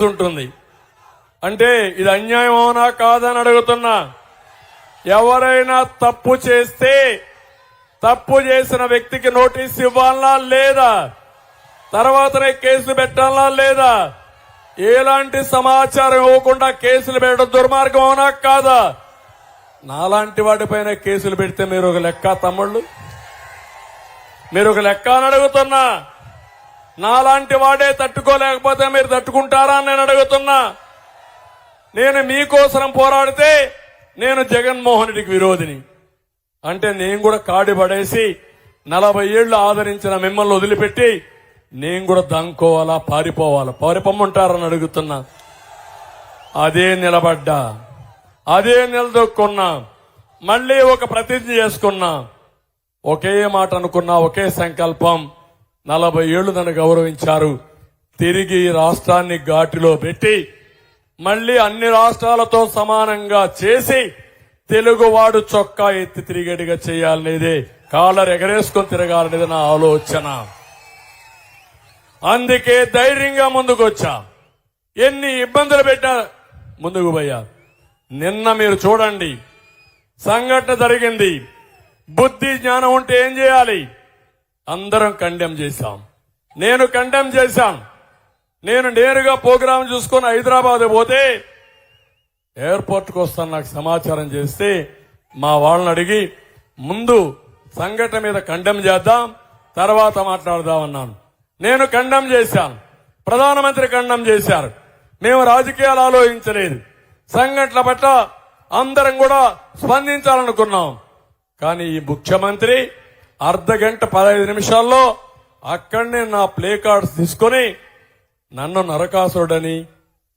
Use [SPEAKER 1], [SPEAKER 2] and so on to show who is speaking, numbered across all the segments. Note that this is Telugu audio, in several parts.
[SPEAKER 1] ఉంటుంది. అంటే ఇది అన్యాయం అవునా కాదని అడుగుతున్నా. ఎవరైనా తప్పు చేస్తే తప్పు చేసిన వ్యక్తికి నోటీస్ ఇవ్వాలా లేదా, తర్వాతనే కేసు పెట్టాలా లేదా, ఎలాంటి సమాచారం ఇవ్వకుండా కేసులు పెట్టడం దుర్మార్గం అవునా కాదా? నాలాంటి వాటిపైన కేసులు పెడితే మీరు ఒక లెక్క తమ్ముళ్ళు, మీరు ఒక లెక్క అని అడుగుతున్నా. నాలాంటి వాడే తట్టుకోలేకపోతే మీరు తట్టుకుంటారా అని నేను అడుగుతున్నా. నేను మీకోసం పోరాడితే నేను జగన్మోహన్ రెడ్డికి విరోధిని అంటే నేను కూడా కాడి పడేసి 40 ఏళ్లు ఆదరించిన మిమ్మల్ని వదిలిపెట్టి నేను కూడా దంకోవాలా, పారిపోవాలా? పారిపోమంటారని అడుగుతున్నా. అదే నిలబడ్డా, అదే నిలదొక్కున్నా, మళ్లీ ఒక ప్రతిజ్ఞ చేసుకున్నా, ఒకే మాట అనుకున్నా, ఒకే సంకల్పం. 40 ఏళ్లు నన్ను గౌరవించారు, తిరిగి రాష్ట్రాన్ని ఘాటిలో పెట్టి మళ్లీ అన్ని రాష్ట్రాలతో సమానంగా చేసి తెలుగువాడు చొక్కా ఎత్తి తిరిగేట్టుగా చేయాలనేదే, కాలర్ ఎగరేసుకొని తిరగాలనేది నా ఆలోచన. అందుకే ధైర్యంగా ముందుకొచ్చా. ఎన్ని ఇబ్బందులు పెట్టా ముందుకు పోయా. నిన్న మీరు చూడండి, సంఘటన జరిగింది. బుద్ధి జ్ఞానం ఉంటే ఏం చేయాలి? అందరం కండెమ్ చేశాం. నేను కండెమ్ చేశాను. నేను నేరుగా ప్రోగ్రాం చూసుకుని హైదరాబాద్ పోతే ఎయిర్పోర్ట్కి వస్తాను నాకు సమాచారం చేస్తే మా వాళ్ళని అడిగి ముందు సంఘటన మీద కండెమ్ చేద్దాం, తర్వాత మాట్లాడదామన్నాను. నేను కండెమ్ చేశాను, ప్రధానమంత్రి కండెమ్ చేశారు. మేము రాజకీయాలు ఆలోచించలేదు. సంఘటనల పట్ల అందరం కూడా స్పందించాలనుకున్నాం. కానీ ఈ ముఖ్యమంత్రి అర్ధగంట 15 నిమిషాల్లో అక్కడనే నా ప్లే కార్డ్స్ తీసుకుని నన్ను నరకాసురుడని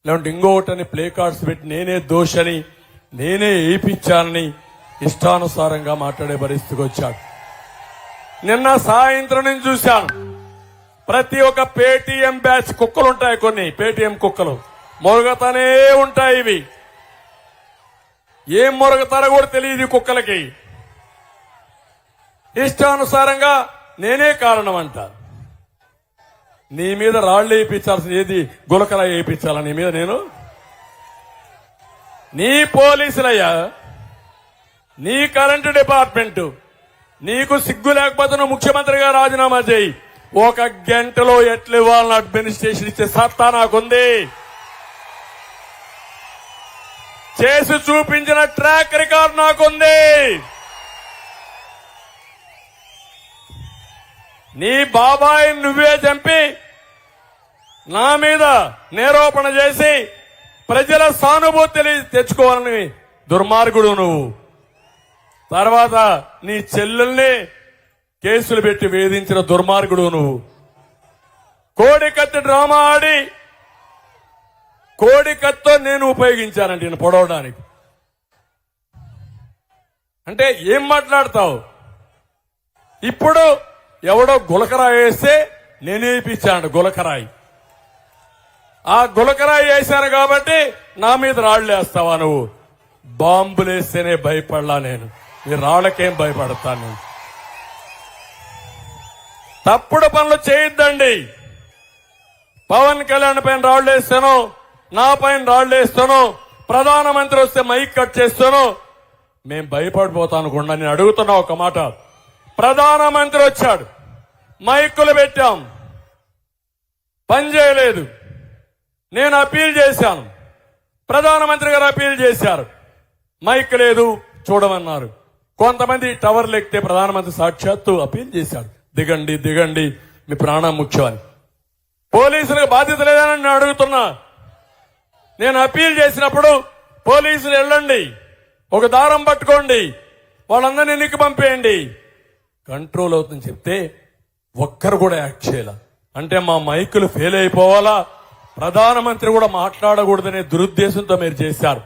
[SPEAKER 1] లేదంటే ఇంకోటని ప్లే కార్డ్స్ పెట్టి నేనే దోషని, నేనే ఏపించానని ఇష్టానుసారంగా మాట్లాడే పరిస్థితికి వచ్చాడు. నిన్న సాయంత్రం నుంచి చూశాను, ప్రతి ఒక్క పేటీఎం బ్యాచ్ కుక్కలు ఉంటాయి, కొన్ని పేటీఎం కుక్కలు మొరగతానే ఉంటాయి. ఇవి ఏం మొరగతారో కూడా తెలియదు కుక్కలకి. ఇష్టానుసారంగా నేనే కారణం అంట. నీ మీద రాళ్లు వేయించాల్సిన ఏది గులకలా వేయించాలా నీ మీద? నేను నీ పోలీసులయ్యా, నీ కరెంటు డిపార్ట్మెంట్, నీకు సిగ్గు లేకపోతే నువ్వు ముఖ్యమంత్రిగా రాజీనామా చేయి. 1 గంటలో ఎట్లు ఇవ్వాలని అడ్మినిస్ట్రేషన్ ఇచ్చే సత్తా నాకుంది. చేసి చూపించిన ట్రాక్ రికార్డ్ నాకుంది. నీ బాబాయ్ నువ్వే చంపి నా మీద నేరోపణ చేసి ప్రజల సానుభూతి తెచ్చుకోవాలని దుర్మార్గుడు నువ్వు. తర్వాత నీ చెల్లెల్ని కేసులు పెట్టి వేధించిన దుర్మార్గుడు నువ్వు. కోడికత్తి డ్రామా ఆడి కోడికత్తో నేను ఉపయోగించానంటే నేను పొడవడానికి. అంటే ఏం మాట్లాడతావు? ఇప్పుడు ఎవడో గులకరాయి వేస్తే నేనే ఇప్పించాను గులకరాయి. ఆ గులకరాయి వేశాను కాబట్టి నా మీద రాళ్లు వేస్తావా నువ్వు? బాంబులేస్తేనే భయపడలా నేను, ఈ రాళ్లకేం భయపడతాను నేను? తప్పుడు పనులు చేయొద్దండి. పవన్ కళ్యాణ్ పైన రాళ్లు వేస్తాను, నా పైన రాళ్లు వేస్తాను, ప్రధానమంత్రి వస్తే మైక్ కట్ చేస్తాను. మేం భయపడిపోతాను అనుకుండా. నేను అడుగుతున్నా ఒక మాట. ప్రధానమంత్రి వచ్చాడు, మైకులు పెట్టాం, పని చేయలేదు. నేను అప్పీల్ చేశాను, ప్రధానమంత్రి గారు అప్పీల్ చేశారు, మైక్ లేదు చూడమన్నారు. కొంతమంది టవర్లు ఎక్కితే ప్రధానమంత్రి సాక్షాత్తు అప్పీల్ చేశాడు, దిగండి దిగండి మీ ప్రాణం ముఖ్యమని. పోలీసులకు బాధ్యత లేదని నేను అడుగుతున్నా. నేను అప్పీల్ చేసినప్పుడు పోలీసులు వెళ్ళండి, ఒక దారం పట్టుకోండి, వాళ్ళందరినీ ఎన్నిక పంపేయండి, కంట్రోల్ అవుతుందని చెప్తే ఒక్కరు కూడా యాక్ట్ చేయాల. అంటే మా మైకులు ఫెయిల్ అయిపోవాలా, ప్రధానమంత్రి కూడా మాట్లాడకూడదనే దురుద్దేశంతో మీరు చేశారు.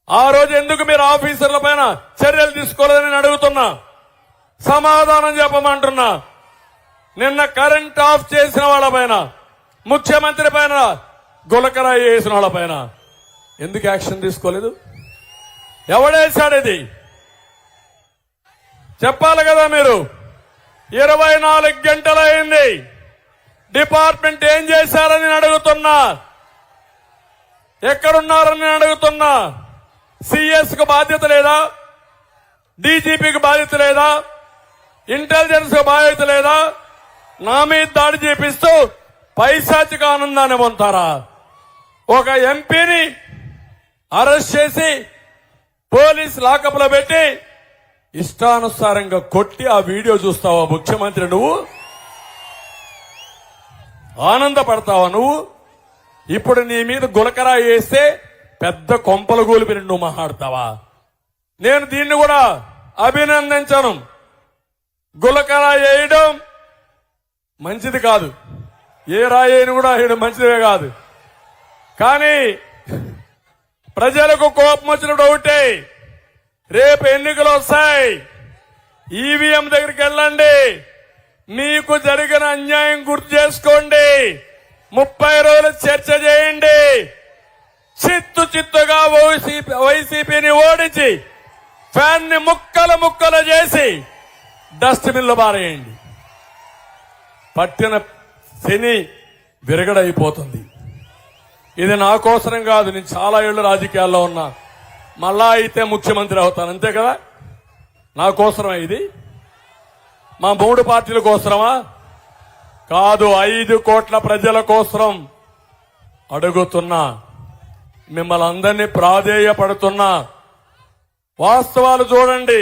[SPEAKER 1] ఆ రోజు ఎందుకు మీరు ఆఫీసర్ల పైన చర్యలు తీసుకోలేదని నేను అడుగుతున్నా. సమాధానం చెప్పమంటున్నా. నిన్న కరెంట్ ఆఫ్ చేసిన వాళ్ళ పైన, ముఖ్యమంత్రి పైన, గులకరాయి వేసిన వాళ్ళ పైన ఎందుకు యాక్షన్ తీసుకోలేదు? ఎవడేశాడు ఇది? చెప్పాలి కదా మీరు. 24 గంటలైంది, డిపార్ట్మెంట్ ఏం చేశారని అడుగుతున్నా. ఎక్కడున్నారని నేను అడుగుతున్నా. సిఎస్ కు బాధ్యత లేదా? డీజీపీకి బాధ్యత లేదా? ఇంటెలిజెన్స్ కు బాధ్యత లేదా? నా మీద దాడి చేపిస్తూ పైశాచిక ఆనందాన్ని పొందుతారా? ఒక ఎంపీని అరెస్ట్ చేసి పోలీస్ లాకప్ లో పెట్టి ఇష్టానుసారంగా కొట్టి ఆ వీడియో చూస్తావా ముఖ్యమంత్రి? నువ్వు ఆనందపడతావా? నువ్వు ఇప్పుడు నీ మీద గులకరా వేస్తే పెద్ద కొంపలు గోలిపిన నువ్వు మాట్లాడతావా? నేను దీన్ని కూడా అభినందించను. గులకరా వేయడం మంచిది కాదు, ఏ రాయేని కూడా వేయడం మంచిదే కాదు. కానీ ప్రజలకు కోపం వచ్చినప్పుడు ఒకటే, రేపు ఎన్నికలు వస్తాయి, ఈవీఎం దగ్గరికి వెళ్ళండి, మీకు జరిగిన అన్యాయం గుర్తు చేసుకోండి, 30 రోజులు చర్చ చేయండి, చిత్తుగా వైసీపీని ఓడించి ఫ్యాన్ ని ముక్కలు చేసి డస్ట్బిన్ లో పారేయండి. పట్టిన శని విరగడైపోతుంది. ఇది నా కోసరం కాదు, నేను చాలా ఏళ్లు రాజకీయాల్లో ఉన్నా, మళ్ళా అయితే ముఖ్యమంత్రి అవుతాను, అంతే కదా. నా కోసరమా ఇది? మా 3 పార్టీల కోసరమా? కాదు, 5 కోట్ల ప్రజల కోసరం అడుగుతున్నా. మిమ్మల్ని అందరినీ ప్రాధేయపడుతున్నా. వాస్తవాలు చూడండి.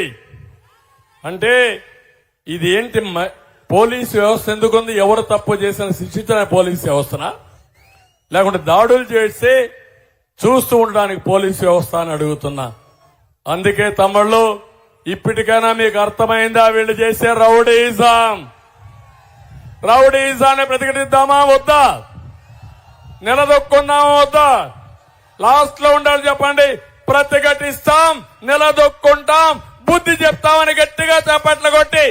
[SPEAKER 1] అంటే ఇది ఏంటి? పోలీసు వ్యవస్థ ఎందుకుంది? ఎవరు తప్పు చేసిన శిక్షించిన పోలీసు వ్యవస్థనా, లేకుంటే దాడులు చేస్తే చూస్తూ ఉండడానికి పోలీసు వ్యవస్థ అని అడుగుతున్నా. అందుకే తమ్ముళ్ళు, ఇప్పటికైనా మీకు అర్థమైందా వీళ్ళు చేసే రౌడీజాన్ని ప్రతిఘటిద్దామా వద్దా? నిలదొక్కుందామా వద్దా? లాస్ట్ లో ఉండాలి చెప్పండి. ప్రతిఘటిస్తాం, నిలదొక్కుంటాం, బుద్ధి చెప్తామని గట్టిగా చప్పట్లు కొట్టి